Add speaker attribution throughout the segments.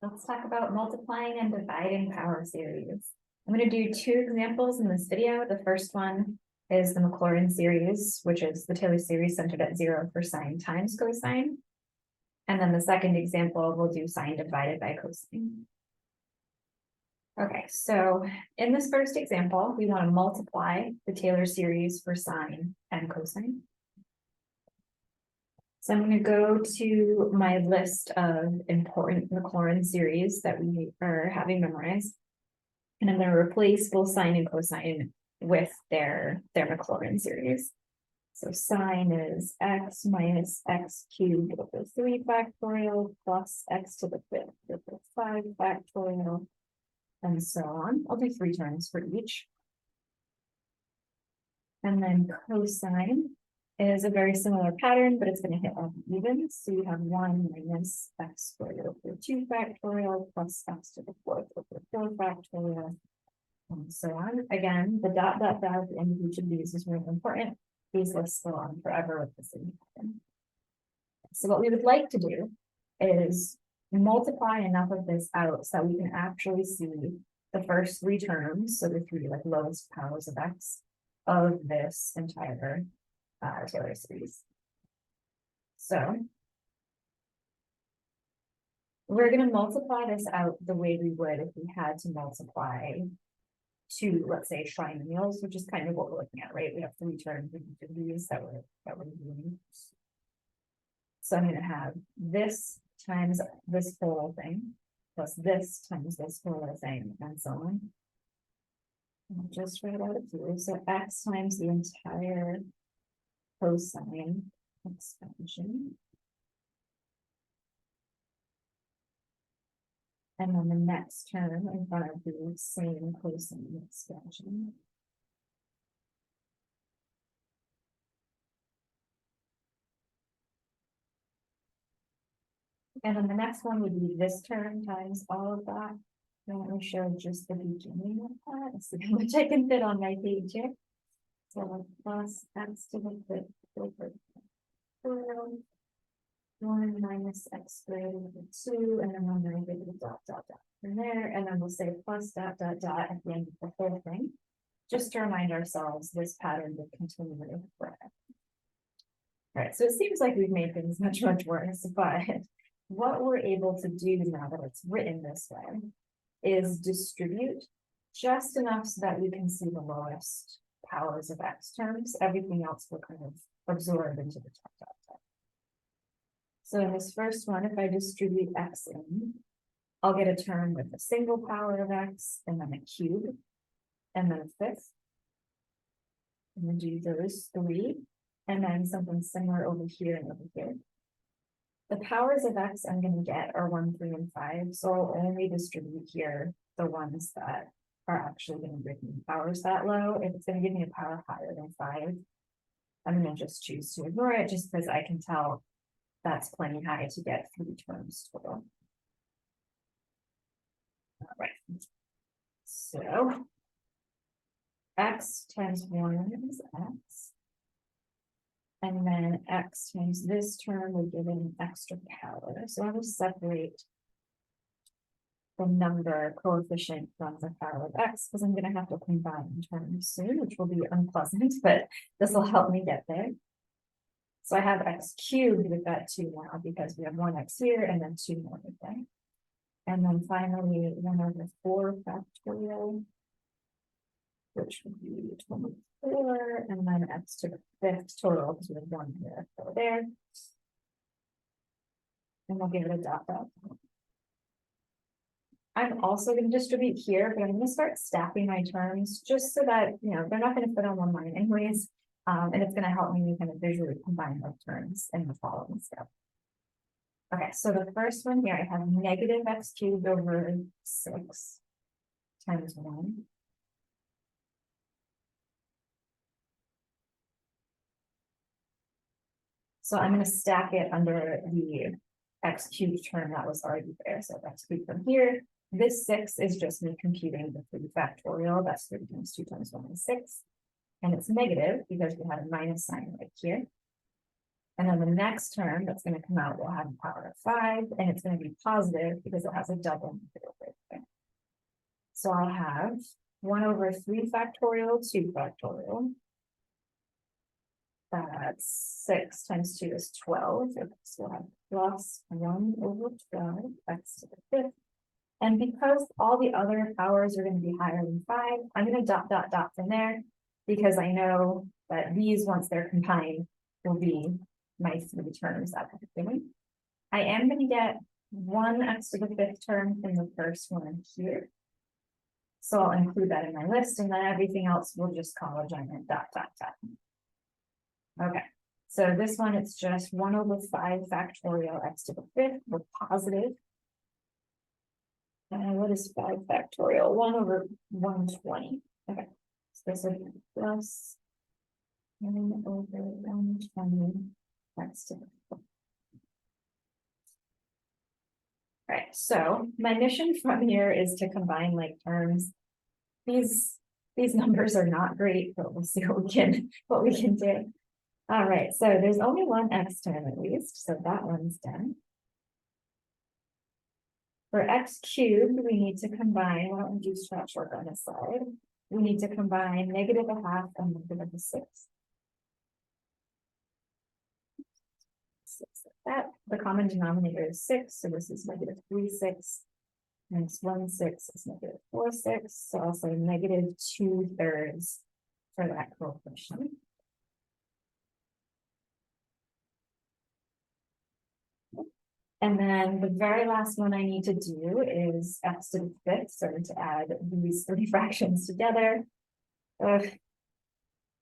Speaker 1: Let's talk about multiplying and dividing power series. I'm going to do two examples in this video. The first one is the Maclaurin series, which is the Taylor series centered at 0 for sine times cosine. And then the second example, we'll do sine divided by cosine. Okay, so in this first example, we want to multiply the Taylor series for sine and cosine. So I'm going to go to my list of important Maclaurin series that we are having memorized. And I'm going to replace both sine and cosine with their Maclaurin series. So sine is x minus x cubed over 3 factorial plus x to the 5th over 5 factorial, and so on. I'll do 3 terms for each. And then cosine is a very similar pattern, but it's going to hit all the evens. So you have 1 minus x squared over 2 factorial plus x to the 4th over 4 factorial, and so on. Again, the dot at the end of each of these is really important. These lists go on forever with the same pattern. So what we would like to do is multiply enough of this out so that we can actually see the first 3 terms, so the 3 like lowest powers of x of this entire Taylor series. So we're going to multiply this out the way we would if we had to multiply 2, let's say, trinomials, which is kind of what we're looking at, right? We have 3 terms in each of these that we're doing. So I'm going to have this times this whole thing plus this times this whole thing, and so on. I'll just write out a few. So x times the entire cosine expansion. And then the next term in front of the same cosine expansion. And then the next one would be this term times all of that. And let me show just the beginning of that. Let's see how much I can fit on my page here. So plus x to the 5th over 4. 1 minus x squared over 2, and then 1 negative dot from there, and then we'll say plus dot at the end of the whole thing, just to remind ourselves this pattern will continue forever. All right, so it seems like we've made things much worse, but what we're able to do now that it's written this way is distribute just enough so that we can see the lowest powers of x terms. Everything else will kind of absorb into the top. So in this first one, if I distribute x in, I'll get a term with a single power of x, and then a cube, and then a 5th. And then do those 3, and then something similar over here and over here. The powers of x I'm going to get are 1, 3, and 5, so I'll only distribute here the ones that are actually going to give me powers that low. If it's going to give me a power higher than 5, I'm going to just choose to ignore it, just because I can tell that's plenty high to get 3 terms total. All right. So x times 1 is x. And then x times this term will give an extra power. So I will separate the number coefficient from the power of x, because I'm going to have to combine terms soon, which will be unpleasant, but this will help me get there. So I have x cubed with that 2 now, because we have 1x here and then 2 more there. And then finally 1 over 4 factorial, which would be 24, and then x to the 5th total, because we have 1 here, 4 there. And we'll give it a dot. I'm also going to distribute here, but I'm going to start stacking my terms just so that, you know, they're not going to fit on one line anyways. And it's going to help me kind of visually combine those terms in the following step. Okay, so the first one here, I have negative x cubed over 6 times 1. So I'm going to stack it under the x cubed term that was already there. So x cubed from here. This 6 is just me computing the 3 factorial. That's 3 times 2 times 1 is 6. And it's negative because we had a minus sign right here. And then the next term that's gonna come out will have a power of 5, and it's gonna be positive because it has a double negative right there. So I'll have 1/3 factorial, 2 factorial. That's 6 times 2 is 12. So we'll have plus 1/12 x to the 5th. And because all the other powers are going to be higher than 5, I'm going to dot from there, because I know that these, once they're combined, will be my 3 terms that I'm doing. I am going to get 1 x to the 5th term in the first one here. So I'll include that in my list, and then everything else we'll just call a giant dot. Okay, so this one, it's just 1/5 factorial x to the 5th with positive. And what is 5 factorial? 1/120. Okay, so this would be plus 1/120 x to the 5th. All right, so my mission from here is to combine like terms. These numbers are not great, but we'll see what we can do. All right, so there's only one x term at least, so that one's done. For x cubed, we need to combine, why don't we do scratch work on this side? We need to combine -1/2 and -6. That the common denominator is 6, so this is -3/6. Minus 1/6 is -4/6, so I'll say -2/3 for that coefficient. And then the very last one I need to do is x to the 5th, so to add these 3 fractions together. Do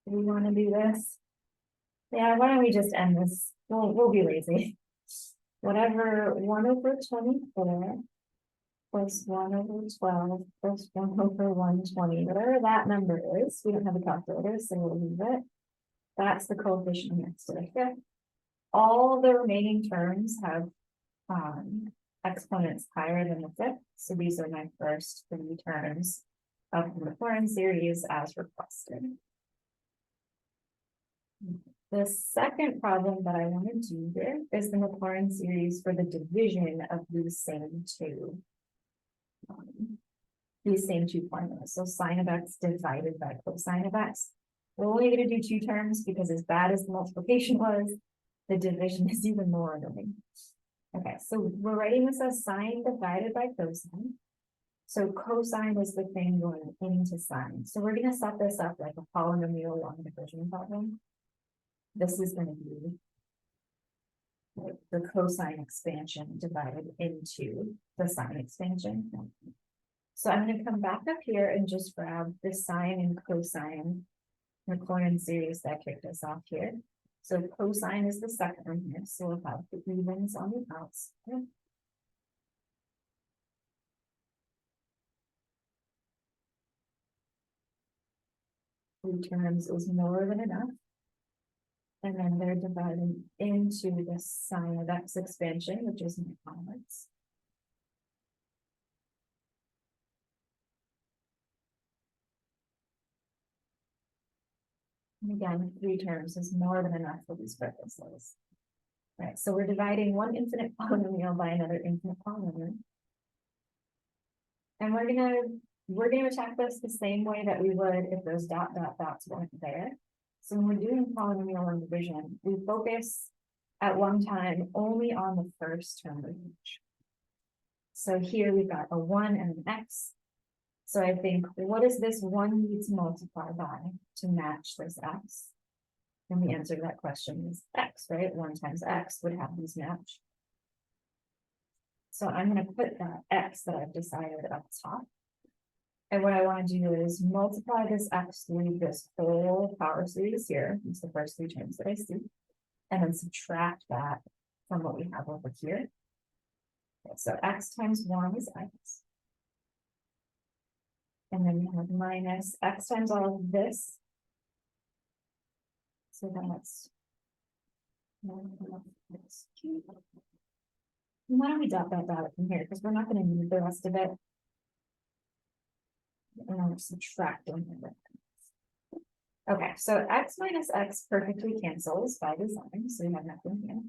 Speaker 1: we want to do this? Yeah, why don't we just end this? We'll be lazy. Whatever 1/24 plus 1/12 plus 1/120, whatever that number is, we don't have a calculator, so we'll leave it. That's the coefficient next to the 5th. All the remaining terms have exponents higher than the 5th, so these are my first 3 terms of the Maclaurin series as requested. The second problem that I want to do here is the Maclaurin series for the division of these same two formulas. So sine of x divided by cosine of x. We're only going to do 2 terms because, as bad as the multiplication was, the division is even more annoying. Okay, so we're writing this as sine divided by cosine. So cosine is the thing going into sine. So we're going to set this up like a polynomial long division problem. This is going to be the cosine expansion divided into the sine expansion. So I'm going to come back up here and just grab the sine and cosine Maclaurin series that kicked us off here. So cosine is the second one here, so we'll have the evens on the outside. Three terms is more than enough. And then they're divided into the sine of x expansion, which is my comments. And again, 3 terms is more than enough for these purposes. Right, so we're dividing one infinite polynomial by another infinite polynomial. And we're gonna attack this the same way that we would if those dots weren't there. So when we're doing polynomial long division, we focus at one time only on the first term of each. So here we've got a 1 and an x. So I think, what does this 1 need to multiply by to match this x? And the answer to that question is x, right? 1 times x would have these match. So I'm going to put that x that I've decided up top. And what I want to do is multiply this x through this whole power series here. It's the first 3 terms that I see. And then subtract that from what we have over here. Okay, so x times 1 is x. And then we have minus x times all of this. So that's why don't we dot it from here, because we're not going to need the rest of it. And I'm subtracting it. Okay, so x minus x perfectly cancels by design, so we have nothing here.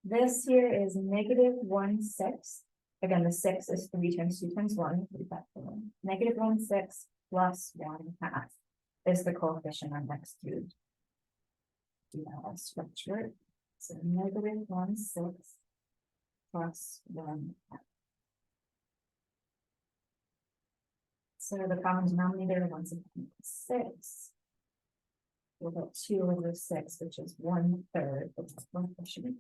Speaker 1: This here is negative 1/6. Again, the 6 is 3 times 2 times 1. Negative 1/6 plus 1/2 is the coefficient on x cubed. Now I'll structure it. So negative 1/6 plus 1/2. So the common denominator, 1/6. We'll get 2/6, which is 1/3, which is coefficient.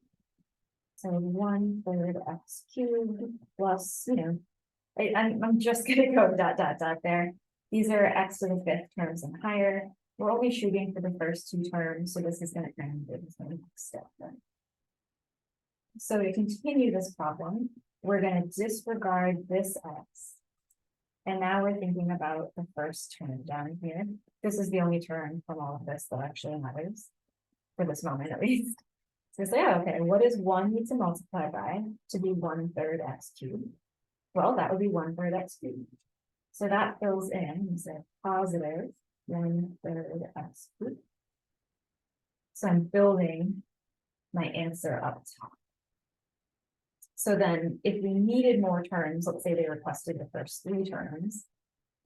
Speaker 1: So 1/3 x cubed plus, I'm just gonna go dot, dot, dot there. These are x to the 5th terms and higher. We're only shooting for the first 2 terms, so this is gonna end in the next step then. So to continue this problem, we're gonna disregard this x. And now we're thinking about the first term down here. This is the only term from all of this that actually matters, for this moment at least. So say, okay, what does 1 need to multiply by to be 1/3 x cubed? Well, that would be 1/3 x cubed. So that fills in, and say positive 1/3 x cubed. So I'm building my answer up top. So then if we needed more terms, let's say they requested the first 3 terms,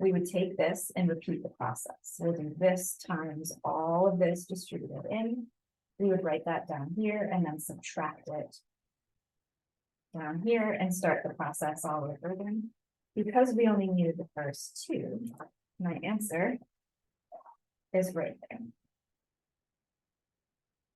Speaker 1: we would take this and repeat the process. So we'll do this times all of this distributed in. We would write that down here and then subtract it down here and start the process all over again. Because we only needed the first 2, my answer is right there.